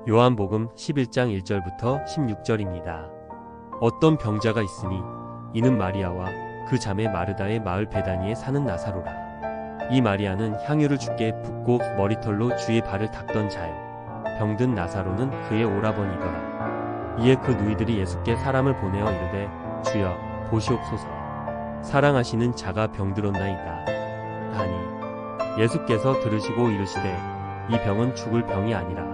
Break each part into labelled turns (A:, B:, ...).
A: 요한복음 11장 1절부터 16절입니다. 어떤 병자가 있으니 이는 마리아와 그 자매 마르다의 마을 베다니에 사는 나사로라. 이 마리아는 향유를 주께 붓고 머리털로 주의 발을 닦던 자요. 병든 나사로는 그의 오라버니더라. 이에 그 누이들이 예수께 사람을 보내어 이르되 주여 보시옵소서 사랑하시는 자가 병들었나이다 하니 예수께서 들으시고 이르시되 이 병은 죽을 병이 아니라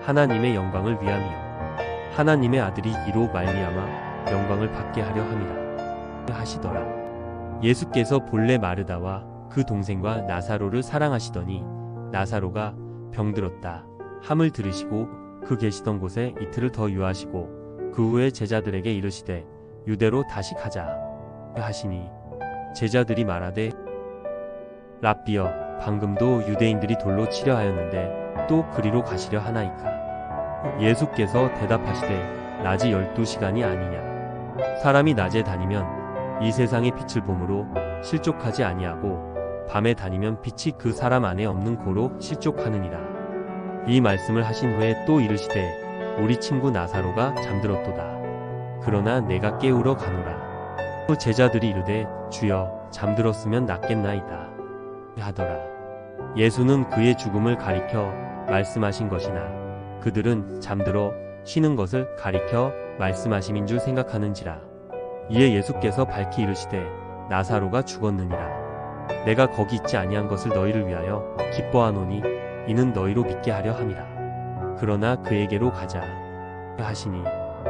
A: 하나님의 영광을 위함이요 하나님의 아들이 이로 말미암아 영광을 받게 하려 함이라 하시더라. 예수께서 본래 마르다와 그 동생과 나사로를 사랑하시더니 나사로가 병들었다 함을 들으시고 그 계시던 곳에 이틀을 더 유하시고 그 후에 제자들에게 이르시되 유대로 다시 가자 하시니 제자들이 말하되 랍비여 방금도 유대인들이 돌로 치려 하였는데 또 그리로 가시려 하나이까. 예수께서 대답하시되 낮이 12시간이 아니냐. 사람이 낮에 다니면 이 세상의 빛을 보므로 실족하지 아니하고 밤에 다니면 빛이 그 사람 안에 없는 고로 실족하느니라. 이 말씀을 하신 후에 또 이르시되 우리 친구 나사로가 잠들었도다. 그러나 내가 깨우러 가노라. 또 제자들이 이르되 주여 잠들었으면 낫겠나이다 하더라. 예수는 그의 죽음을 가리켜 말씀하신 것이나 그들은 잠들어 쉬는 것을 가리켜 말씀하심인 줄 생각하는지라. 이에 예수께서 밝히 이르시되 나사로가 죽었느니라. 내가 거기 있지 아니한 것을 너희를 위하여 기뻐하노니 이는 너희로 믿게 하려 함이라. 그러나 그에게로 가자 하시니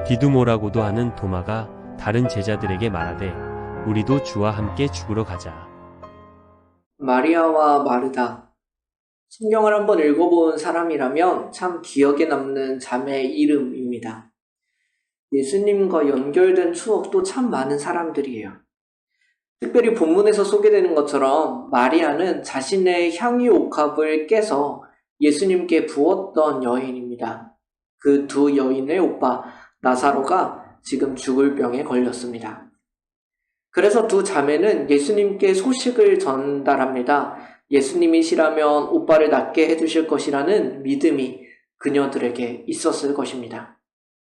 A: 디두모라고도 하는 도마가 다른 제자들에게 말하되 우리도 주와 함께 죽으러 가자.
B: 마리아와 마르다. 성경을 한번 읽어본 사람이라면 참 기억에 남는 자매의 이름입니다. 예수님과 연결된 추억도 참 많은 사람들이에요. 특별히 본문에서 소개되는 것처럼 마리아는 자신의 향유 옥합을 깨서 예수님께 부었던 여인입니다. 그 두 여인의 오빠 나사로가 지금 죽을 병에 걸렸습니다. 그래서 두 자매는 예수님께 소식을 전달합니다. 예수님이시라면 오빠를 낫게 해주실 것이라는 믿음이 그녀들에게 있었을 것입니다.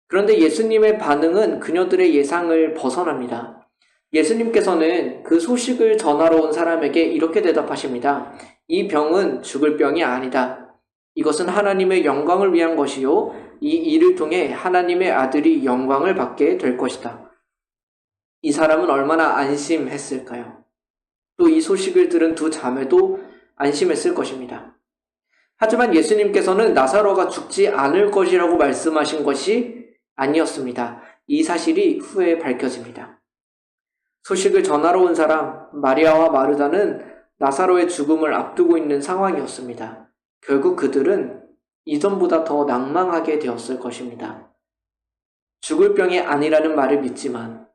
B: 그런데 예수님의 반응은 그녀들의 예상을 벗어납니다. 예수님께서는 그 소식을 전하러 온 사람에게 이렇게 대답하십니다. 이 병은 죽을 병이 아니다. 이것은 하나님의 영광을 위한 것이요 이 일을 통해 하나님의 아들이 영광을 받게 될 것이다. 이 사람은 얼마나 안심했을까요? 또 이 소식을 들은 두 자매도 안심했을 것입니다. 하지만 예수님께서는 나사로가 죽지 않을 것이라고 말씀하신 것이 아니었습니다. 이 사실이 후에 밝혀집니다. 소식을 전하러 온 사람 마리아와 마르다는 나사로의 죽음을 앞두고 있는 상황이었습니다. 결국 그들은 이전보다 더 낭망하게 되었을 것입니다. 죽을 병이 아니라는 말을 믿지만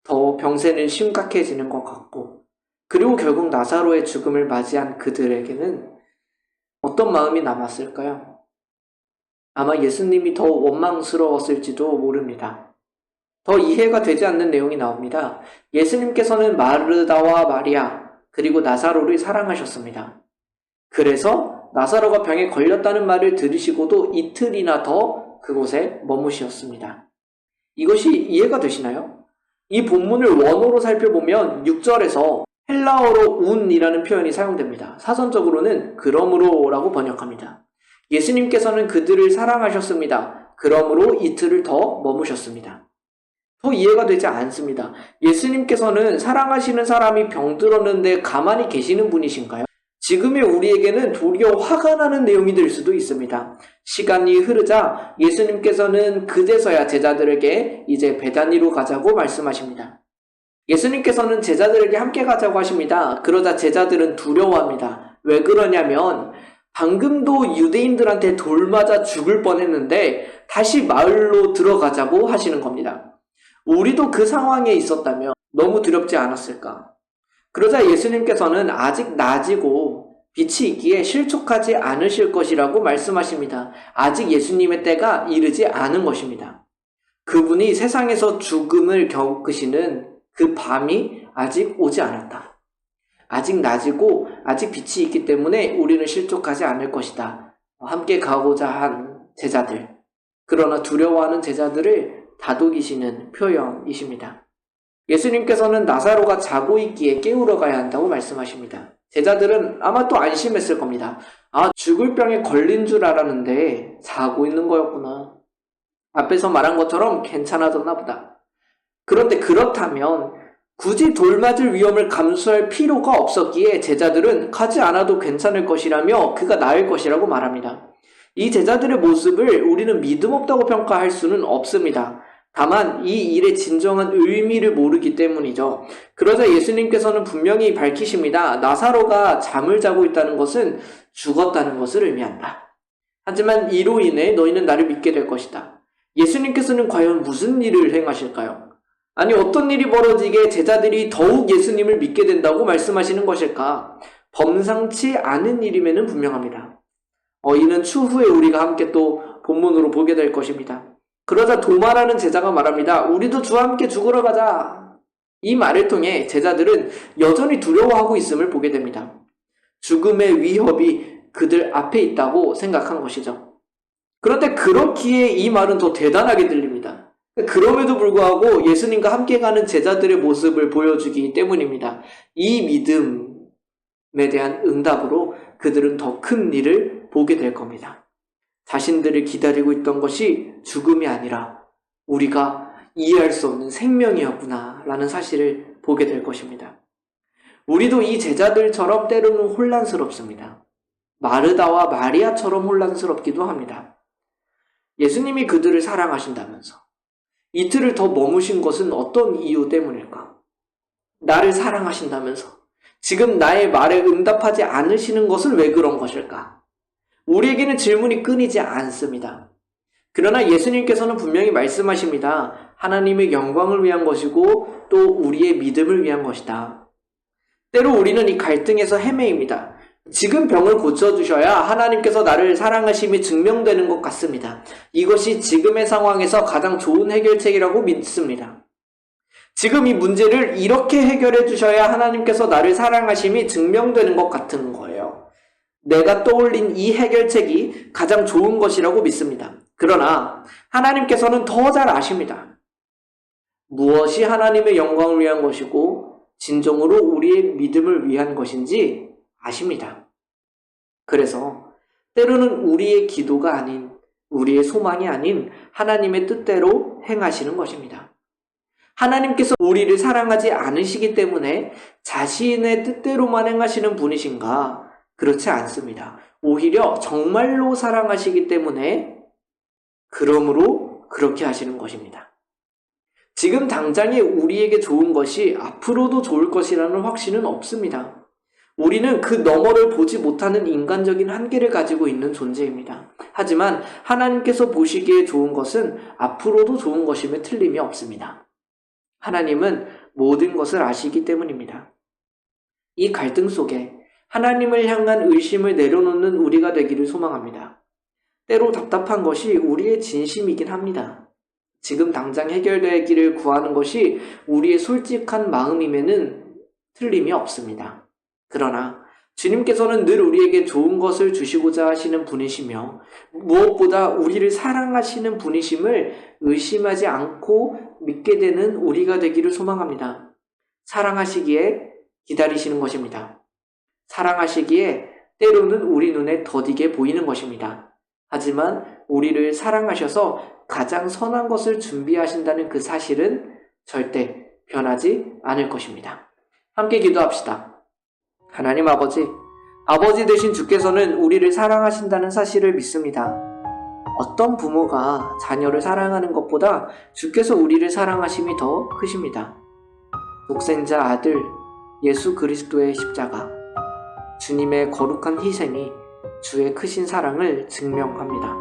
B: 더 병세는 심각해지는 것 같고 그리고 결국 나사로의 죽음을 맞이한 그들에게는 어떤 마음이 남았을까요? 아마 예수님이 더 원망스러웠을지도 모릅니다. 더 이해가 되지 않는 내용이 나옵니다. 예수님께서는 마르다와 마리아 그리고 나사로를 사랑하셨습니다. 그래서 나사로가 병에 걸렸다는 말을 들으시고도 이틀이나 더 그곳에 머무셨습니다. 이것이 이해가 되시나요? 이 본문을 원어로 살펴보면 6절에서 헬라어로 운이라는 표현이 사용됩니다. 사전적으로는 그러므로라고 번역합니다. 예수님께서는 그들을 사랑하셨습니다. 그러므로 이틀을 더 머무셨습니다. 더 이해가 되지 않습니다. 예수님께서는 사랑하시는 사람이 병들었는데 가만히 계시는 분이신가요? 지금의 우리에게는 도리어 화가 나는 내용이 될 수도 있습니다. 시간이 흐르자 예수님께서는 그제서야 제자들에게 이제 베다니로 가자고 말씀하십니다. 예수님께서는 제자들에게 함께 가자고 하십니다. 그러자 제자들은 두려워합니다. 왜 그러냐면 방금도 유대인들한테 돌 맞아 죽을 뻔했는데 다시 마을로 들어가자고 하시는 겁니다. 우리도 그 상황에 있었다면 너무 두렵지 않았을까? 그러자 예수님께서는 아직 낮이고 빛이 있기에 실족하지 않으실 것이라고 말씀하십니다. 아직 예수님의 때가 이르지 않은 것입니다. 그분이 세상에서 죽음을 겪으시는 그 밤이 아직 오지 않았다. 아직 낮이고 아직 빛이 있기 때문에 우리는 실족하지 않을 것이다. 함께 가고자 한 제자들, 그러나 두려워하는 제자들을 다독이시는 표현이십니다. 예수님께서는 나사로가 자고 있기에 깨우러 가야 한다고 말씀하십니다. 제자들은 아마 또 안심했을 겁니다. 아, 죽을 병에 걸린 줄 알았는데 자고 있는 거였구나. 앞에서 말한 것처럼 괜찮아졌나 보다. 그런데 그렇다면 굳이 돌 맞을 위험을 감수할 필요가 없었기에 제자들은 가지 않아도 괜찮을 것이라며 그가 나을 것이라고 말합니다. 이 제자들의 모습을 우리는 믿음 없다고 평가할 수는 없습니다. 다만 이 일의 진정한 의미를 모르기 때문이죠. 그러자 예수님께서는 분명히 밝히십니다. 나사로가 잠을 자고 있다는 것은 죽었다는 것을 의미한다. 하지만 이로 인해 너희는 나를 믿게 될 것이다. 예수님께서는 과연 무슨 일을 행하실까요? 아니, 어떤 일이 벌어지게 제자들이 더욱 예수님을 믿게 된다고 말씀하시는 것일까? 범상치 않은 일임에는 분명합니다. 이는 추후에 우리가 함께 또 본문으로 보게 될 것입니다. 그러자 도마라는 제자가 말합니다. 우리도 주와 함께 죽으러 가자. 이 말을 통해 제자들은 여전히 두려워하고 있음을 보게 됩니다. 죽음의 위협이 그들 앞에 있다고 생각한 것이죠. 그런데 그렇기에 이 말은 더 대단하게 들립니다. 그럼에도 불구하고 예수님과 함께 가는 제자들의 모습을 보여주기 때문입니다. 이 믿음에 대한 응답으로 그들은 더 큰 일을 보게 될 겁니다. 자신들을 기다리고 있던 것이 죽음이 아니라 우리가 이해할 수 없는 생명이었구나 라는 사실을 보게 될 것입니다. 우리도 이 제자들처럼 때로는 혼란스럽습니다. 마르다와 마리아처럼 혼란스럽기도 합니다. 예수님이 그들을 사랑하신다면서 이틀을 더 머무신 것은 어떤 이유 때문일까? 나를 사랑하신다면서 지금 나의 말에 응답하지 않으시는 것은 왜 그런 것일까? 우리에게는 질문이 끊이지 않습니다. 그러나 예수님께서는 분명히 말씀하십니다. 하나님의 영광을 위한 것이고 또 우리의 믿음을 위한 것이다. 때로 우리는 이 갈등에서 헤매입니다. 지금 병을 고쳐주셔야 하나님께서 나를 사랑하심이 증명되는 것 같습니다. 이것이 지금의 상황에서 가장 좋은 해결책이라고 믿습니다. 지금 이 문제를 이렇게 해결해 주셔야 하나님께서 나를 사랑하심이 증명되는 것 같은 거예요. 내가 떠올린 이 해결책이 가장 좋은 것이라고 믿습니다. 그러나 하나님께서는 더 잘 아십니다. 무엇이 하나님의 영광을 위한 것이고 진정으로 우리의 믿음을 위한 것인지 아십니다. 그래서 때로는 우리의 기도가 아닌, 우리의 소망이 아닌 하나님의 뜻대로 행하시는 것입니다. 하나님께서 우리를 사랑하지 않으시기 때문에 자신의 뜻대로만 행하시는 분이신가? 그렇지 않습니다. 오히려 정말로 사랑하시기 때문에 그러므로 그렇게 하시는 것입니다. 지금 당장에 우리에게 좋은 것이 앞으로도 좋을 것이라는 확신은 없습니다. 우리는 그 너머를 보지 못하는 인간적인 한계를 가지고 있는 존재입니다. 하지만 하나님께서 보시기에 좋은 것은 앞으로도 좋은 것임에 틀림이 없습니다. 하나님은 모든 것을 아시기 때문입니다. 이 갈등 속에 하나님을 향한 의심을 내려놓는 우리가 되기를 소망합니다. 때로 답답한 것이 우리의 진심이긴 합니다. 지금 당장 해결되기를 구하는 것이 우리의 솔직한 마음임에는 틀림이 없습니다. 그러나 주님께서는 늘 우리에게 좋은 것을 주시고자 하시는 분이시며 무엇보다 우리를 사랑하시는 분이심을 의심하지 않고 믿게 되는 우리가 되기를 소망합니다. 사랑하시기에 기다리시는 것입니다. 사랑하시기에 때로는 우리 눈에 더디게 보이는 것입니다. 하지만 우리를 사랑하셔서 가장 선한 것을 준비하신다는 그 사실은 절대 변하지 않을 것입니다. 함께 기도합시다. 하나님 아버지 되신 주께서는 우리를 사랑하신다는 사실을 믿습니다. 어떤 부모가 자녀를 사랑하는 것보다 주께서 우리를 사랑하심이 더 크십니다. 독생자 아들 예수 그리스도의 십자가, 주님의 거룩한 희생이 주의 크신 사랑을 증명합니다.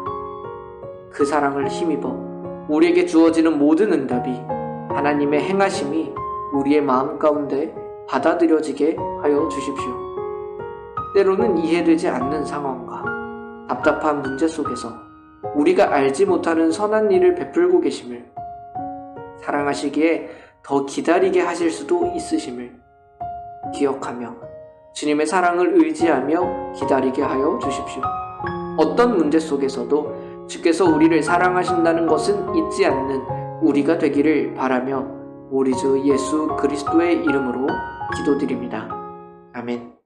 B: 그 사랑을 힘입어 우리에게 주어지는 모든 응답이 하나님의 행하심이 우리의 마음 가운데 받아들여지게 하여 주십시오. 때로는 이해되지 않는 상황과 답답한 문제 속에서 우리가 알지 못하는 선한 일을 베풀고 계심을, 사랑하시기에 더 기다리게 하실 수도 있으심을 기억하며 주님의 사랑을 의지하며 기다리게 하여 주십시오. 어떤 문제 속에서도 주께서 우리를 사랑하신다는 것은 잊지 않는 우리가 되기를 바라며 우리 주 예수 그리스도의 이름으로 기도드립니다. 아멘.